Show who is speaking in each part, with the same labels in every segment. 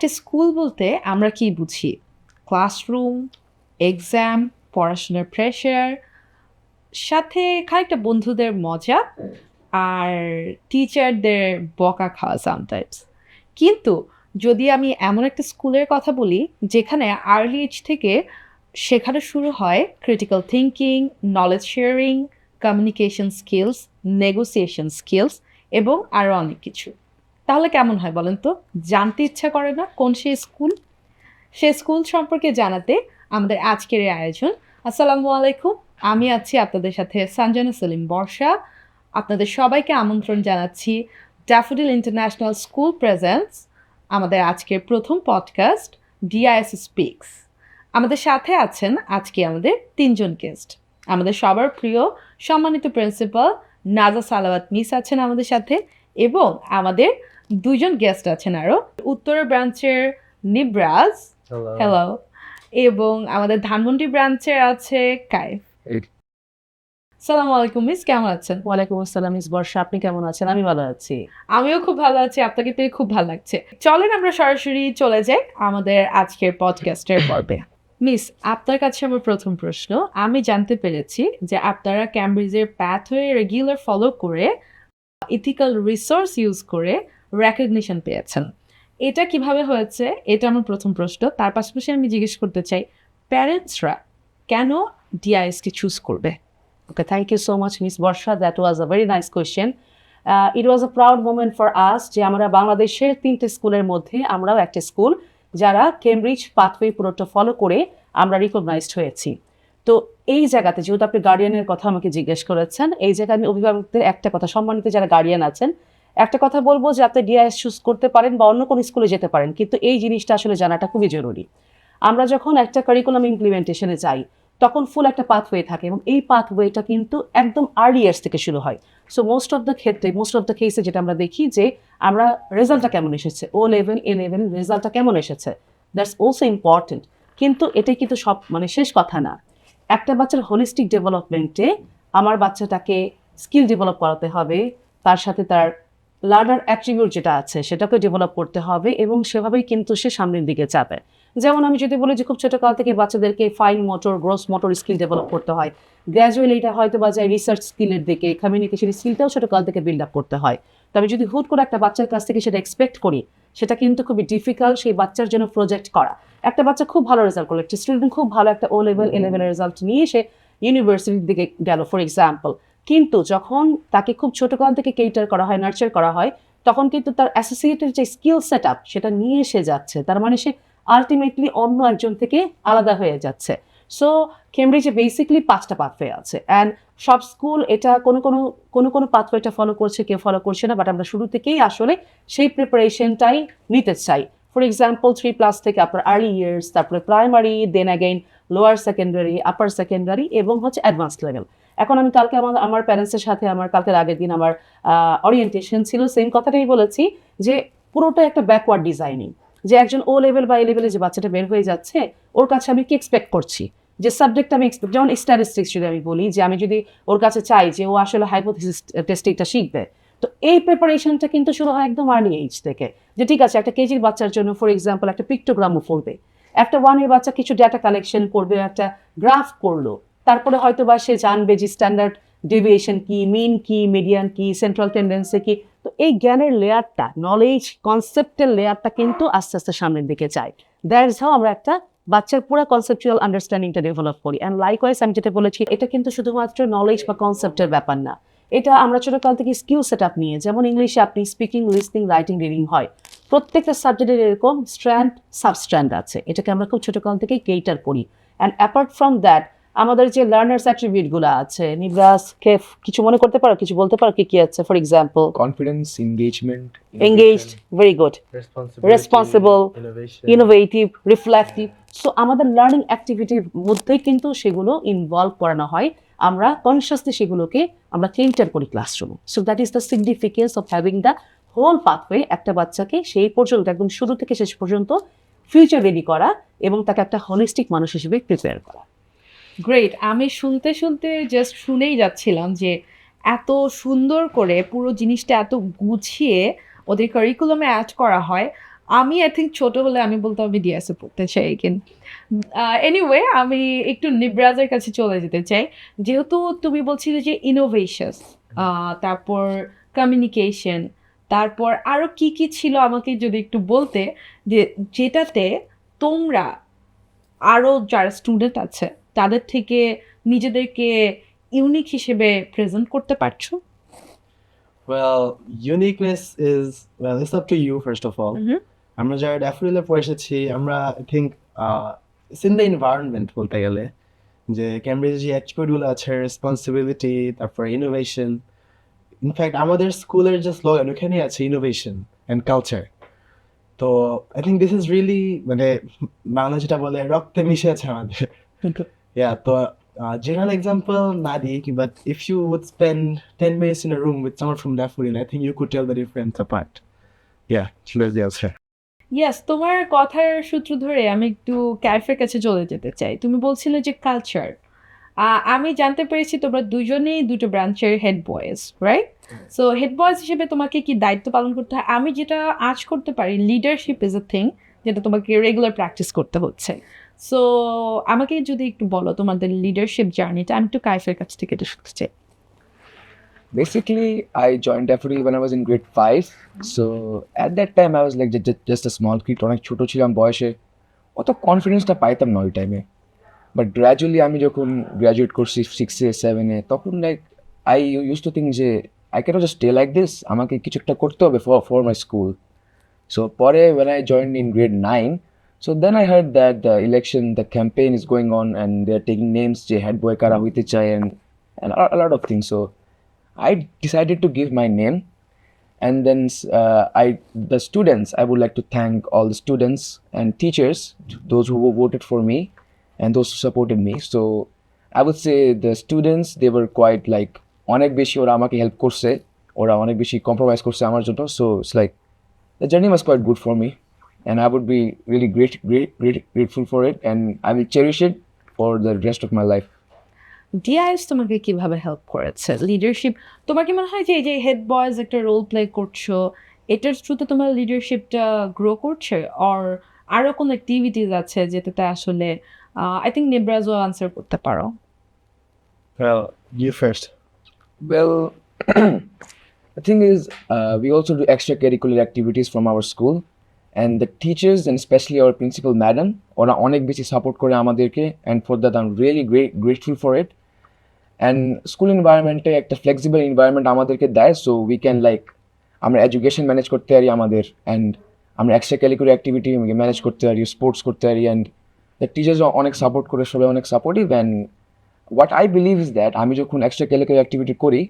Speaker 1: একটা স্কুল বলতে আমরা কি বুঝি? ক্লাসরুম, এক্সাম, পড়াশোনার প্রেশার, সাথে খানিকটা বন্ধুদের মজা আর টিচারদের বকা খাওয়া সামটাইমস। কিন্তু যদি আমি এমন একটা স্কুলের কথা বলি যেখানে আর্লি এজ থেকে শেখানো শুরু হয় critical thinking, knowledge sharing, communication skills, negotiation skills এবং আরও অনেক কিছু, তাহলে কেমন হয় বলেন তো? জানতে ইচ্ছা করে না কোন সেই স্কুল? সে স্কুল সম্পর্কে জানাতে আমাদের আজকের এই আয়োজন। আসসালামু আলাইকুম, আমি আছি আপনাদের সাথে সঞ্জনা সেলিম বর্ষা। আপনাদের সবাইকে আমন্ত্রণ জানাচ্ছি ড্যাফোডিল ইন্টারন্যাশনাল স্কুল প্রেজেন্টস আমাদের আজকের প্রথম পডকাস্ট ডিআইএস স্পিক্স। আমাদের সাথে আছেন আজকে আমাদের তিনজন গেস্ট। আমাদের সবার প্রিয় সম্মানিত প্রিন্সিপাল নাজা সালাওয়াত মিস আছেন আমাদের সাথে, এবং আমাদের দুইজন গেস্ট আছেন আরও, উত্তরা ব্রাঞ্চের নিব্রাজ, হ্যালো, এবং আমাদের ধানমন্ডি ব্রাঞ্চের আছে কায়েফ। সালাম আলাইকুম মিস, কেমন আছেন?
Speaker 2: ওয়ালাইকুম আসসালাম মিস বর্ষা, আপনি কেমন আছেন? আমি ভালো আছি।
Speaker 1: আমিও খুব ভালো আছি, আপনাকে পেয়ে খুব ভালো লাগছে। চলেন আমরা সরাসরি চলে যাই আমাদের আজকের পডকাস্টের পর্বে। মিস, আপনার কাছে আমার প্রথম প্রশ্ন। আমি জানতে পেরেছি যে আপনারা ক্যামব্রিজের প্যাথওয়ে রেগুলার ফলো করে ইথিক্যাল রিসোর্স ইউজ করে রেকগনিশন পেয়েছেন। এটা কিভাবে হয়েছে? এটা আমার প্রথম প্রশ্ন। তার পাশাপাশি আমি জিজ্ঞেস করতে চাই, প্যারেন্টসরা কেন ডিআইএসকে চুজ করবে?
Speaker 2: Okay, thank you so much, Miss Borsha. That was a very nice question. It was a proud moment for us যে আমরা বাংলাদেশের 3টে স্কুলের মধ্যে আমরাও একটা স্কুল যারা কেমব্রিজ পাথওয়ে পুরোটা ফলো করে আমরা রিকগনাইজড হয়েছি। তো এই জায়গাতে যেহেতু আপনি গার্ডিয়ানের কথা আমাকে জিজ্ঞেস করেছেন, এই জায়গায় আমি অভিভাবকদের একটা কথা, সম্মানিত যারা গার্ডিয়ান আছেন, একটা কথা বলবো যে আপনি ডিআইএস চুজ করতে পারেন বা অন্য কোনো স্কুলে যেতে পারেন, কিন্তু এই জিনিসটা আসলে জানাটা খুবই জরুরি। আমরা যখন একটা কারিকুলাম ইমপ্লিমেন্টেশনে যাই তখন ফুল একটা পাথওয়ে থাকে এবং এই পাথওয়েটা কিন্তু একদম আর্লি ইয়ার্স থেকে শুরু হয়। সো মোস্ট অফ দ্য কেসে যেটা আমরা দেখি যে আমরা রেজাল্টটা কেমন এসেছে, ও লেভেল এ লেভেল রেজাল্টটা কেমন এসেছে, দ্যাটস অলসো ইম্পর্টেন্ট। কিন্তু এটাই কিন্তু সব শেষ কথা না। একটা বাচ্চার হোলিস্টিক ডেভেলপমেন্টে আমার বাচ্চাটাকে স্কিল ডেভেলপ করাতে হবে, তার সাথে তার লার্নার অ্যাট্রিবিউট যেটা আছে সেটাকে ডেভেলপ করতে হবে এবং সেভাবেই কিন্তু সে সামনের দিকে যাবে। যেমন আমি যদি বলি যে খুব ছোটকাল থেকে বাচ্চাদেরকে fine motor, gross motor skill develop করতে হয়, গ্র্যাজুয়ালি এটা হয়তো বা যায় রিসার্চ স্কিলের দিকে, কমিউনিকেশন স্কিলটাও ছোটকাল থেকে বিল্ড আপ করতে হয়। তবে যদি হুট করে একটা বাচ্চার কাছ থেকে সেটা এক্সপেক্ট করি, সেটা কিন্তু খুবই ডিফিকাল্ট সেই বাচ্চার জন্য প্রজেক্ট করা। একটা বাচ্চা খুব ভালো রেজাল্ট করলো, একটা স্টুডেন্ট খুব ভালো একটা ও লেভেল এ লেভেলের রেজাল্ট নিয়ে সে ইউনিভার্সিটির দিকে গেল ফর এক্সাম্পল, কিন্তু যখন তাকে খুব ছোটকাল থেকে কেটার করা হয়, নার্চার করা হয়, তখন কিন্তু তার অ্যাসোসিয়েটেড যে স্কিল সেট আপ সেটা নিয়ে এসে যাচ্ছে, তার মানে সে আলটিমেটলি অন্য একজন থেকে আলাদা হয়ে যাচ্ছে। সো কেমব্রিজে বেসিকলি 5টা পাথওয়ে আছে, অ্যান্ড সব স্কুল এটা কোনো পাথওয়েটা ফলো করছে, কেউ ফলো করছে না, বাট আমরা শুরু থেকেই আসলে সেই প্রিপারেশনটাই নিতে চাই। ফর এক্সাম্পল 3+ থেকে আপনার আর্লি ইয়ার্স, তারপরে primary, then again lower secondary, upper secondary এবং অ্যাডভান্স লেভেল। এখন আমি কালকে আমার প্যারেন্টসের সাথে আমার কালকের আগের দিন আমার অরিয়েন্টেশন ছিল, সেম কথাটাই বলেছি যে পুরোটা একটা ব্যাকওয়ার্ড ডিজাইনিং, যে একজন ও লেভেল বা এ লেভেলে যে বাচ্চাটা বের হয়ে যাচ্ছে ওর কাছে আমি কি এক্সপেক্ট করছি, যে সাবজেক্টটা আমি এক্সপেক্ট, যেমন স্ট্যাটিস্টিক্স যদি আমি বলি যে আমি যদি ওর কাছে চাই যে ও আসলে হাইপোথিসিস টেস্টিংটা শিখবে, তো এই প্রিপারেশনটা কিন্তু শুরু হয় একদম আর্লি এজ থেকে। যে ঠিক আছে, একটা কেজির বাচ্চার জন্য ফর এক্সাম্পল একটা পিক্টোগ্রামও পড়বে, একটা 1-এর বাচ্চা কিছু ডেটা কালেকশন করবে, একটা গ্রাফ করলো, তারপরে হয়তো বা সে জানবে যে স্ট্যান্ডার্ড ডেভিয়েশন কি, মিন কি, মিডিয়ান কি, সেন্ট্রাল টেন্ডেন্সি কি। তো এই জ্ঞানের লেয়ারটা, নলেজ কনসেপ্টের লেয়ারটা কিন্তু আস্তে আস্তে সামনের দিকে যায়। দ্যাটস হাউ আমরা একটা বাচ্চার পুরো কনসেপচুয়াল আন্ডারস্ট্যান্ডিংটা ডেভেলপ করি। অ্যান্ড লাইকওয়াইজ আমি যেটা বলেছি, এটা কিন্তু শুধুমাত্র নলেজ বা কনসেপ্টের ব্যাপার না, এটা আমরা ছোটকাল থেকে স্কিল সেট আপ নিয়ে, যেমন ইংলিশে আপনি স্পিকিং, লিসনিং, রাইটিং, রিডিং হয়, প্রত্যেকটা সাবজেক্টের এরকম স্ট্র্যান্ড সাবস্ট্র্যান্ড আছে, এটাকে আমরা খুব ছোটকাল থেকেই কেটার করি। অ্যান্ড অ্যাপার্ট ফ্রম দ্যাট আমাদের যে লার্নার্স অ্যাট্রিবিউটগুলো আছে, নিব্রাস, কেফ, কিছু মনে করতে পারো, কিছু বলতে পারো কি কি আছে? For example
Speaker 3: confidence, engagement,
Speaker 2: engaged, very good, responsible,
Speaker 3: innovation,
Speaker 2: innovative, reflective. So আমাদের লার্নিং অ্যাক্টিভিটির মধ্যেই কিন্তু সেগুলো ইনভলভ করানো হয়, আমরা কনসিয়াসলি সেগুলোকে আমরা কেন্টার করি ক্লাসরুমে। So that is the significance of having the whole pathway, একটা বাচ্চাকে সেই পর্যন্ত একদম শুরু থেকে শেষ পর্যন্ত ফিউচার রেডি করা এবং তাকে একটা হোলিস্টিক মানুষ হিসেবে প্রিপেয়ার করা।
Speaker 1: গ্রেট। আমি শুনতে শুনতে জাস্ট শুনেই যাচ্ছিলাম যে এত সুন্দর করে পুরো জিনিসটা এত গুছিয়ে ওদের কারিকুলামে অ্যাড করা হয়। আমি আই থিঙ্ক ছোট হলে আমি বলতাম আমি ডিএসএ পড়তে চাই কিন্তু এনিওয়ে আমি একটু নিব্রাজের কাছে চলে যেতে চাই। যেহেতু তুমি বলছিলে যে ইনোভেশন, তারপর কমিউনিকেশন, তারপর আরো কি কি ছিল আমাকে যদি একটু বলতে, যে যেটাতে তোমরা আরো যারা স্টুডেন্ট আছে তাদের থেকে নিজেদেরকে ইউনিক হিসেবে প্রেজেন্ট করতে পারছো।
Speaker 3: Well, uniqueness is, well, it's up to you first of all. আমরা যারা ড্যাফোডিলে পড়ে এসেছি আমরা I think it's in the environment বলতে গেলে, যে ক্যামব্রিজে যে অ্যাটিটিউডগুলো আছে, রেসপন্সিবিলিটি, তারপর ইনোভেশন, ইনফ্যাক্ট আমাদের স্কুলের যে স্লোগান ওখানেই আছে ইনোভেশন অ্যান্ড কালচার। তো I think this is really, মানে বাংলা যেটা বলে রক্তে মিশে আছে আমাদের। তো general example না দিই, but if you would spend 10 minutes in a room with someone from Daffodil, I think you could tell the difference apart. Yeah, that's the answer.
Speaker 1: Yes, তোমার কথার সূত্র ধরে আমি একটু ক্যাফের কাছে চলে যেতে চাই। তুমি বলছিলে যে কালচার, আমি জানতে পেরেছি তোমরা দুজনেই দুটো ব্রাঞ্চের head boys, right? So head boys হিসেবে তোমাকে কি দায়িত্ব পালন করতে হয়? আমি যেটা আজ করতে পারি, লিডারশিপ ইজ এ থিং যেটা তোমাকে রেগুলার প্র্যাকটিস করতে হচ্ছে। সো আমাকে যদি একটু বলো তোমাদের লিডারশিপ জার্নিটা, আমি একটু কাইফের কাছ থেকে একটু শুনতে চাই।
Speaker 4: Basically, I joined Daffodil when I was in grade 5. So at that time, I was like just a small kid. অনেক ছোট ছিলাম বয়সে, অত কনফিডেন্সটা পাইতাম না ওই টাইমে। বাট গ্র্যাজুয়ালি আমি যখন গ্র্যাজুয়েট করছি 6-এ 7-এ, তখন like I use to think যে I can just stay like this, আমাকে কিছু একটা করতে হবে ফর মাই স্কুল। সো পরে when I joined in grade 9, so then I heard that the election, the campaign is going on and they are taking names যে head বয় কারা হইতে চায় and a lot of things. So I decided to give my name, and then the students, I would like to thank all the students and teachers, those who voted for me and those who supported me. So I would say the students, they were quite like অনেক বেশি ওরা আমাকে help করছে, ওরা অনেক বেশি compromise করছে আমার জন্য। So it's like the journey was quite good for me, and I would be really grateful for it, and I will cherish it for the rest of my life.
Speaker 1: DIS তোমাকে কিভাবে help করেছে leadership? তোমার কি মনে হয় যে এই যে হেড বয়েজ একটা রোল প্লে করছো, এটার থ্রুতে তোমার লিডারশিপটা গ্রো করছে, অর আরও কোনো অ্যাক্টিভিটিস আছে যেটাতে আসলে আই থিঙ্ক নিব্রাজও আনসার করতে পারো।
Speaker 3: Well, you first.
Speaker 4: Well, the thing is, we also do extracurricular activities from our school, and the teachers and especially our principal madam, ওরা অনেক বেশি সাপোর্ট করে আমাদেরকে, and for that I'm really grateful for it. And school environment একটা flexible environment আমাদেরকে দেয়, so we can like আমরা education manage করতে পারি আমাদের, and আমরা এক্সট্রা কারিকুলার অ্যাক্টিভিটি ম্যানেজ করতে পারি, স্পোর্টস করতে পারি, and the teachers অনেক সাপোর্ট করে, সবাই অনেক supportive. and what I believe is that আমি যখন এক্সট্রা কারিকুলার অ্যাক্টিভিটি করি,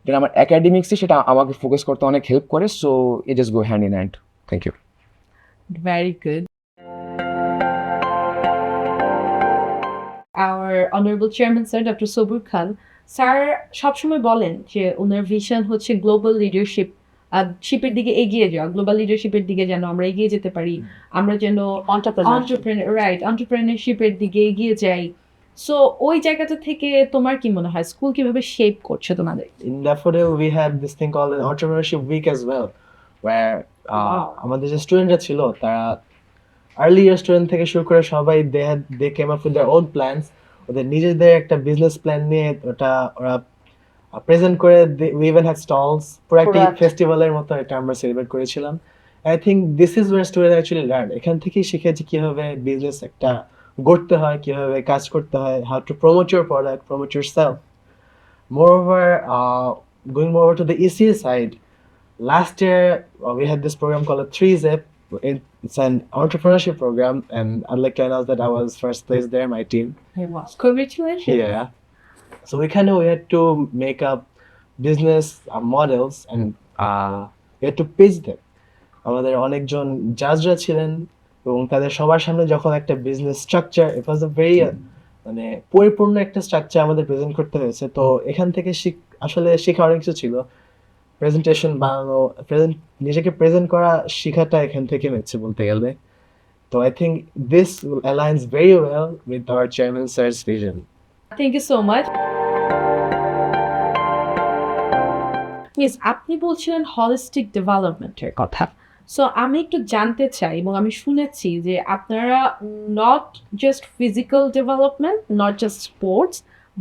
Speaker 4: যেটা আমার একাডেমিক্সে সেটা আমাকে ফোকাস করতে অনেক হেল্প করে, so it just go hand in hand. Thank you.
Speaker 1: Very good. Our honorable chairman sir, Dr. Sobur Khan, sir সবসময় বলেন যে ওনার ভিশন হচ্ছে গ্লোবাল লিডারশিপ, শিপের দিকে এগিয়ে যাওয়া, গ্লোবাল লিডারশিপের দিকে যেন আমরা এগিয়ে যেতে পারি, আমরা যেন এন্টারপ্রেনারশিপের দিকে এগিয়ে যাই। সো ওই জায়গাটা থেকে তোমার কি মনে হয় স্কুল কিভাবে শেপ করছে তোমাদের?
Speaker 3: In Daffodil, we had this thing called an entrepreneurship week as well, where আমাদের যে স্টুডেন্টরা ছিল তারা আর্লি ইয়ার স্টুডেন্ট থেকে শুরু করে সবাই they came up with their own plans, ওদের নিজেদের একটা বিজনেস প্ল্যান নিয়ে ওটা ওরা প্রেজেন্ট করে, we even had stalls, পুরো একটা ফেস্টিভ্যালের মতো এটা আমরা সেলিব্রেট করেছিলাম। I think this is where students actually learn, এখান থেকেই শিখেছি কিভাবে বিজনেস একটা গড়তে হয়, কিভাবে কাজ করতে হয়, how to promote your product, promote yourself. Moreover, going more to the ECA side, last year we had this program called a 3ZIP. It's an entrepreneurship program, and I'd like to announce that I was first place there, my team.
Speaker 1: Congratulations.
Speaker 3: Yeah. So we had to make up business models, and we had to pitch them. আমাদের অনেকজন জাজরা ছিলেন এবং তাদের সবার সামনে যখন একটা business structure, it was a very মানে পরিপূর্ণ একটা স্ট্রাকচার আমাদের প্রেজেন্ট করতে হয়েছে। তো এখান থেকে আসলে শেখা অনেক কিছু ছিল, প্রেজেন্টেশন বানানো, নিজেকে প্রেজেন্ট করা শেখাটা এখান থেকে হচ্ছে বলতে গেলে। তো I think this aligns very well with our chairman sir's vision.
Speaker 1: Thank you so much. Miss, আপনি বলছিলেন হলিস্টিক ডেভেলপমেন্টের কথা, সো আমি একটু জানতে চাই এবং আমি শুনেছি যে আপনারা not just physical development, not just sports,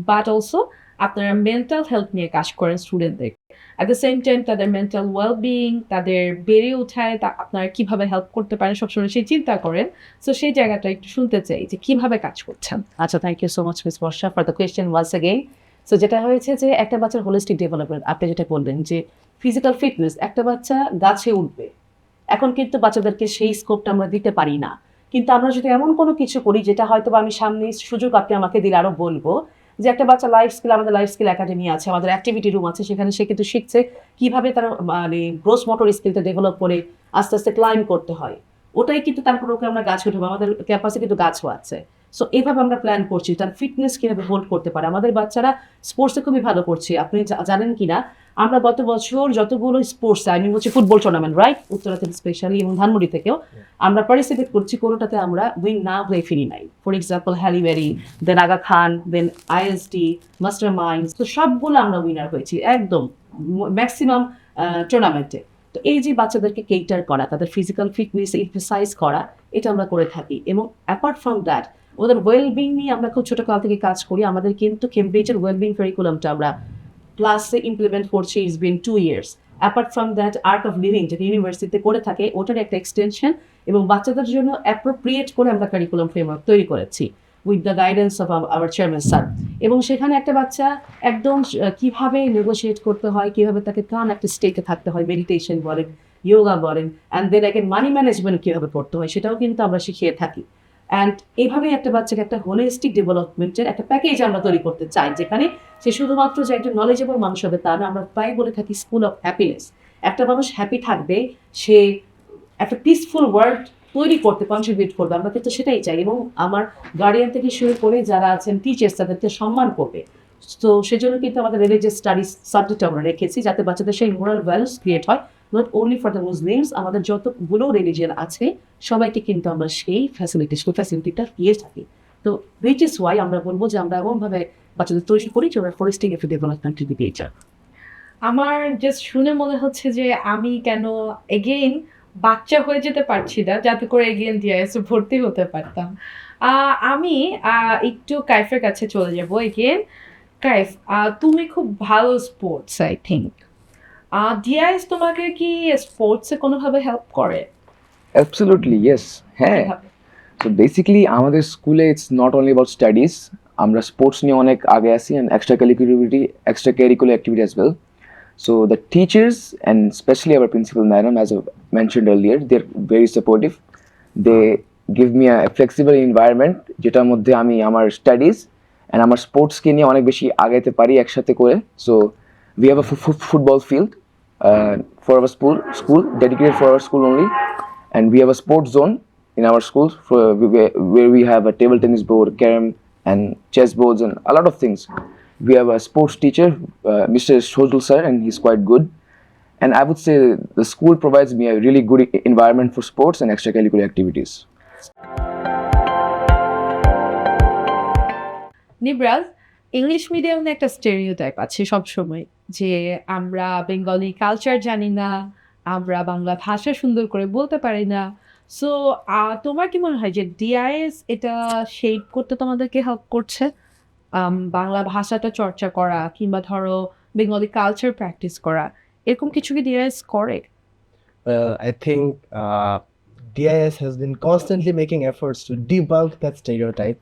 Speaker 1: but also আপনারা মেন্টাল হেলথ নিয়ে কাজ করেন স্টুডেন্টদের। অ্যাট দ্য সেম টাইম তাদের মেন্টাল ওয়েলবিং, তাদের বেড়ে ওঠায় তা আপনারা কিভাবে হেল্প করতে পারেন সবসময় সেই চিন্তা করেন। সো সেই জায়গাটা একটু শুনতে চাই যে কিভাবে কাজ করছেন।
Speaker 2: আচ্ছা, thank you so much miss Barsha for the question once again. So যেটা হয়েছে যে একটা বাচ্চার হোলিস্টিক ডেভেলপমেন্ট, আপনি যেটা বললেন যে ফিজিক্যাল ফিটনেস, একটা বাচ্চা গাছে উঠবে, এখন কিন্তু বাচ্চাদেরকে সেই স্কোপটা আমরা দিতে পারি না। কিন্তু আমরা যদি এমন কোনো কিছু করি যেটা হয়তো বা আমি সামনে সুযোগ আপনি আমাকে দিলে আরও বলবো, যে একটা বাচ্চা লাইফ স্কিল, আমাদের লাইফ স্কিল একাডেমি আছে, আমাদের অ্যাক্টিভিটি রুম আছে, সেখানে সে কিন্তু শিখছে কীভাবে তার মানে গ্রোস মোটর স্কিলটা ডেভেলপ করে আস্তে আস্তে ক্লাইম করতে হয়। ওটাই কিন্তু তারপর ওকে আমরা গাছ উঠবো, আমাদের ক্যাম্পাসে কিন্তু গাছও আছে। সো এইভাবে আমরা প্ল্যান করছি তার ফিটনেস কীভাবে হোল্ড করতে পারে। আমাদের বাচ্চারা স্পোর্টসে খুবই ভালো করছে। আপনি জানেন কি না, আমরা গত বছর যতগুলো স্পোর্টস, আমি বলছি ফুটবল টুর্নামেন্ট, রাইট, উত্তরা থেকে স্পেশালি এবং ধানমন্ডি থেকেও আমরা পার্টিসিপেট করছি, কোনোটাতে আমরা উইন না হয়ে ফিরি নাই। For example Haileybury, then Aga Khan, then ISD, Master Minds, তো সবগুলো আমরা উইনার হয়েছি একদম ম্যাক্সিমাম টুর্নামেন্টে। তো এই যে বাচ্চাদেরকে কেটার করা, তাদের ফিজিক্যাল ফিটনেস এক্সারসাইজ করা, এটা আমরা করে থাকি। এবং অ্যাপার্ট ফ্রম দ্যাট ওদের ওয়েলবিং নিয়ে আমরা খুব ছোটোকাল থেকে কাজ করি। আমাদের কিন্তু কেমব্রিজের ওয়েলবিং কারিকুলামটা আমরা ক্লাসে ইমপ্লিমেন্ট করছি, it's been 2 years। Apart from that art of living যেটা ইউনিভার্সিটিতে করে থাকে, ওটার একটা এক্সটেনশন এবং বাচ্চাদের জন্য অ্যাপ্রোপ্রিয়েট করে আমরা কারিকুলাম ফ্রেমওয়ার্ক তৈরি করেছি with the guidance of our chairman sir. এবং সেখানে একটা বাচ্চা একদম কীভাবে নেগোশিয়েট করতে হয়, কীভাবে তাকে কান একটা স্টেটে থাকতে হয়, মেডিটেশন বলেন, ইয়োগা বলেন, and then again money management কীভাবে করতে হয়, সেটাও কিন্তু আমরা শিখিয়ে থাকি। অ্যান্ড এইভাবে একটা বাচ্চাকে একটা হোলিস্টিক ডেভেলপমেন্টের একটা প্যাকেজ আমরা তৈরি করতে চাই, যেখানে সে শুধুমাত্র যে একজন নলেজেবল মানুষ হবে তা না, আমরা প্রায় বলে থাকি স্কুল অফ হ্যাপিনেস। একটা মানুষ হ্যাপি থাকবে, সে একটা পিসফুল ওয়ার্ল্ড তৈরি করতে কন্ট্রিবিউট করবে, আমরা কিন্তু সেটাই চাই। এবং আমার গার্ডিয়ান থেকে শুরু করে যারা আছেন টিচার্স, তাদেরকে সম্মান করবে। তো সেজন্য কিন্তু আমাদের রিলিজিয়াস স্টাডিজ সাবজেক্ট আমরা রেখেছি, যাতে বাচ্চাদের সেই মোরাল ভ্যালুস ক্রিয়েট হয়, not only for the Muslims, আমাদের যতগুলো রিলিজিয়ান আছে সবাইকে কিন্তু আমরা সেই ফ্যাসিলিটিটা দিয়ে থাকি। তো হুইচ ইজ ওয়াই আমরা বলবো যে আমরা এমনভাবে বাচ্চাদের তৈরি করি যে ওরা ফরেস্টিং এফ ডেভেলপমেন্টের দিকে চায়।
Speaker 1: আমার জাস্ট শুনে মনে হচ্ছে যে আমি কেন এগেইন বাচ্চা হয়ে যেতে পারছি না, যাতে করে এগেইন ডিআইএস ভর্তি হতে পারতাম। আমি একটু কাইফের কাছে চলে যাব এগেইন। কাইফ, তুমি খুব ভালো স্পোর্টস, আই থিঙ্ক ডিআইএস তোমাকে কি স্পোর্টসে কোনোভাবে হেল্প করে?
Speaker 4: অ্যাবসলিউটলি ইয়েস, হ্যাঁ।
Speaker 1: কিভাবে?
Speaker 4: সো বেসিক্যালি আমাদের স্কুলে it's not only about studies, আমরা স্পোর্টস নিয়ে অনেক আগে আসি and extra curricular activity as well. So the teachers and especially our principal madam, as I mentioned earlier, they're very supportive. They give me a flexible environment যেটার মধ্যে আমি আমার studies and আমার স্পোর্টসকে নিয়ে অনেক বেশি আগাইতে পারি একসাথে করে। So we have a football field for our school dedicated for our school only, and we have a sports zone in our school where we have a table tennis board, carom and chess boards and a lot of things. We have a sports teacher, Mr. Shojul sir, and he's quite good. And I would say the school provides me a really good environment for sports and extracurricular activities.
Speaker 1: Nibraj, English মিডিয়ামে একটা stereotype আছে সবসময় যে আমরা Bengali culture জানি না, আমরা বাংলা ভাষা সুন্দর করে বলতে পারি না। সো তোমার কি মনে হয় যে ডিআইএস এটা শেপ করতে তোমাদেরকে হেল্প করছে? বাংলা ভাষাটা চর্চা করা কিংবা ধরো বেঙ্গলি কালচার প্র্যাকটিস করা, এরকম কিছু কি ডিআইএস করে?
Speaker 3: Well, I think DIS has been constantly making efforts to debunk that stereotype.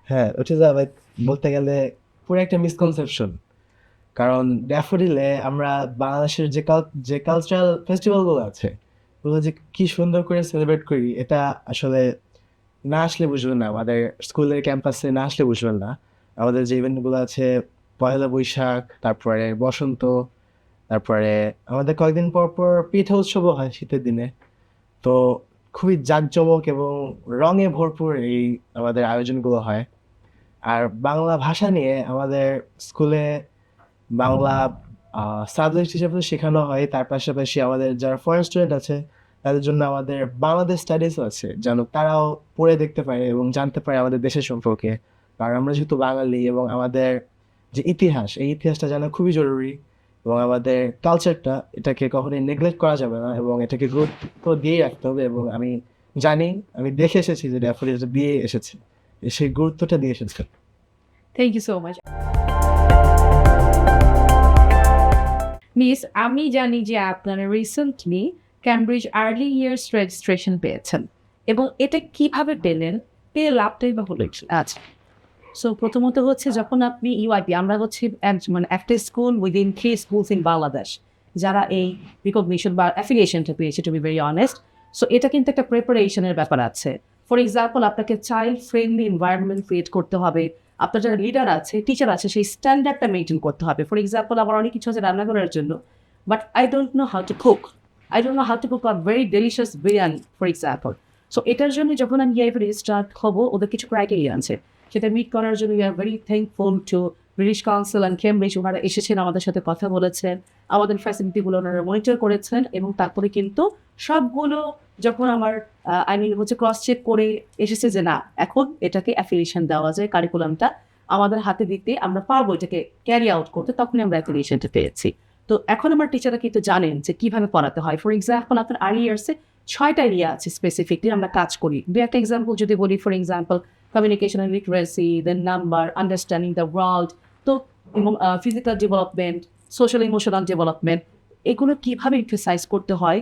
Speaker 3: হ্যাঁ, which is like বলতে গেলে পুরো একটা মিসকনসেপশন। কারণ ড্যাফোডিলে আমরা বাংলাদেশের যে কালচারাল ফেস্টিভ্যালগুলো আছে, ওগুলো যে কি সুন্দর করে সেলিব্রেট করি, এটা আসলে না আসলে বুঝবেন না, আমাদের স্কুলের ক্যাম্পাসে না আসলে বুঝবেন না। আমাদের যে ইভেন্টগুলো আছে, পয়লা বৈশাখ, তারপরে বসন্ত, তারপরে আমাদের কয়েকদিন পর পর পিঠা উৎসবও হয় শীতের দিনে। তো খুবই জাঁকজমক এবং রঙে ভরপুর এই আমাদের আয়োজনগুলো হয়। আর বাংলা ভাষা নিয়ে আমাদের স্কুলে বাংলা সাবজেক্ট হিসেবে শেখানো হয়, তার পাশাপাশি আমাদের যারা ফরেন স্টুডেন্ট আছে তাদের জন্য আমাদের বাংলাদেশ স্টাডিজও আছে, যেন তারাও পড়ে দেখতে পারে এবং জানতে পারে আমাদের দেশের সম্পর্কে। কারণ আমরা যেহেতু বাঙালি এবং আমাদের যে ইতিহাস, এই ইতিহাসটা জানা খুবই জরুরি। এবং আমাদের কালচারটা এটাকে কখনোই নেগলেক্ট করা যাবে না এবং এটাকে গুরুত্ব দিয়েই রাখতে হবে। এবং আমি জানি, আমি দেখে এসেছি যে ড্যাফোডিলটা দিয়ে এসেছে, সেই গুরুত্বটা দিয়ে এসেছে।
Speaker 1: Thank you so much. Miss, আমি জানি যে আপনারা recently Cambridge early years registration পেয়েছেন এবং এটা কিভাবে পেলেন, পেয়ে লাভটাই বা হলো কি?
Speaker 2: আচ্ছা, সো প্রথমত হচ্ছে যখন আপনি ইউআইপি, আমরা হচ্ছে মানে একটা school within 3 schools in Bangladesh যারা এই রিকগনিশন বা অ্যাফিলিয়েশনটা পেয়েছে, to be very honest. So এটা কিন্তু একটা প্রিপারেশনের ব্যাপার আছে। ফর এক্সাম্পল, আপনাকে চাইল্ড ফ্রেন্ডলি এনভায়রনমেন্ট ক্রিয়েট করতে হবে, আপনার যারা লিডার আছে, টিচার আছে, সেই স্ট্যান্ডার্ডটা মেনটেন করতে হবে। ফর এক্সাম্পল, আমার অনেক কিছু আছে রান্না করার জন্য, but I don't know how to cook, I don't know how to cook a very delicious biryani for example. So এটার জন্য যখন আমি ইউআইপি রেজিস্ট্রার হবো, ওদের কিছু ক্রাইটেরিয়া আছে, সেটা মিট করার জন্য we are very thankful to British council and Cambridge. ওনারা এসেছেন, আমাদের সাথে কথা বলেছেন, আমাদের ফ্যাসিলিটিগুলো ওনারা মনিটর করেছেন এবং তারপরে কিন্তু সবগুলো যখন আমার হচ্ছে ক্রস চেক করে এসেছে যে না, এখন এটাকে অ্যাফিলিয়েশন দেওয়া যায়, কারিকুলামটা আমাদের হাতে দিতে আমরা পারবো এটাকে ক্যারি আউট করতে, তখনই আমরা অ্যাফিলিয়েশনটা পেয়েছি। তো এখন আমার টিচাররা কিন্তু জানেন যে কিভাবে পড়াতে হয়। ফর এক্সাম্পল, আপনার আর্লি ইয়ার্সে 6টা এরিয়া আছে স্পেসিফিকলি আমরা কাজ করি। দু একটা এক্সাম্পল যদি বলি, for example communication and literacy, then number, understanding the world, তো এবং physical development, social emotional development, এগুলো কীভাবে এক্সারসাইজ করতে হয়,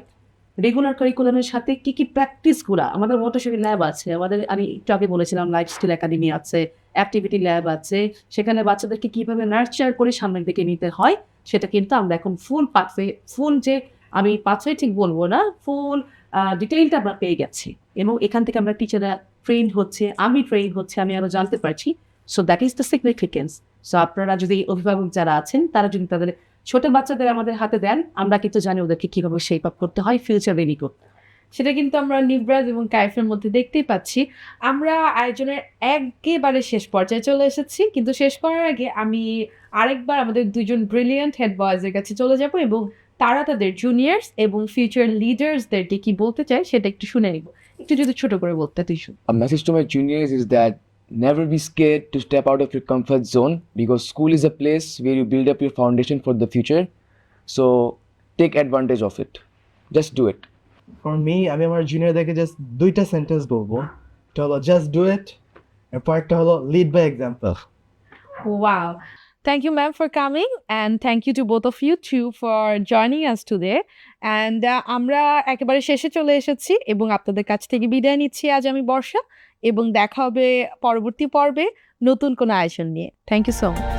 Speaker 2: রেগুলার কারিকুলামের সাথে কী কী প্র্যাকটিসগুলো। আমাদের মন্টেসরি ল্যাব আছে, আমাদের আমি একটু আগে বলেছিলাম লাইফ স্কিল একাডেমি আছে, অ্যাক্টিভিটি ল্যাব আছে, সেখানে বাচ্চাদেরকে কীভাবে নার্চার করে সামনের দিকে নিতে হয় সেটা কিন্তু আমরা এখন ফুল পাথওয়ে, ফুল যে আমি পাথওয়ে ঠিক বলবো না, ফুল ডিটেইলটা আমরা পেয়ে গেছি এবং এখান থেকে আমরা টিচাররা ট্রেন হচ্ছে, আমি ট্রেন হচ্ছে, আমি আরও জানতে পারছি। So that is the significance. So আপনারা যদি অভিভাবক যারা আছেন তারা যদি তাদের ছোট বাচ্চাদের আমাদের হাতে দেন, আমরা কিন্তু জানি ওদেরকে কীভাবে শেপ আপ করতে হয় ফিউচার রেডি করতে।
Speaker 1: সেটা কিন্তু আমরা নিবরাজ এবং কাইফের মধ্যে দেখতেই পাচ্ছি। আমরা আয়োজনের একেবারে শেষ পর্যায়ে চলে এসেছি, কিন্তু শেষ করার আগে আমি আরেকবার আমাদের দুজন ব্রিলিয়ান্ট হেড বয়েজের কাছে চলে যাব এবং তারা তাদের জুনিয়র্স এবং ফিউচার লিডার্সদেরকে কি বলতে চায় সেটা একটু শুনে নিব। একটু যদি ছোট করে বলতে তুই শুন।
Speaker 4: A message to my juniors is that never be scared to step out of your comfort zone, because school is a place where you build up your foundation for the future. So take advantage of it. Just do it.
Speaker 3: For me, আমি আমার জুনিয়রদেরকে just 2টা sentence বলবো। এটা হলো just do it, এরপর একটা হলো lead by example.
Speaker 1: Wow. Thank you, ma'am, for coming, and thank you to both of you too for joining us today. And আমরা একেবারে শেষে চলে এসেছি এবং আপনাদের কাছ থেকে বিদায় নিচ্ছি আজ আমি বর্ষা, এবং দেখা হবে পরবর্তী পর্বে নতুন কোনো আয়োজন নিয়ে। Thank you so much.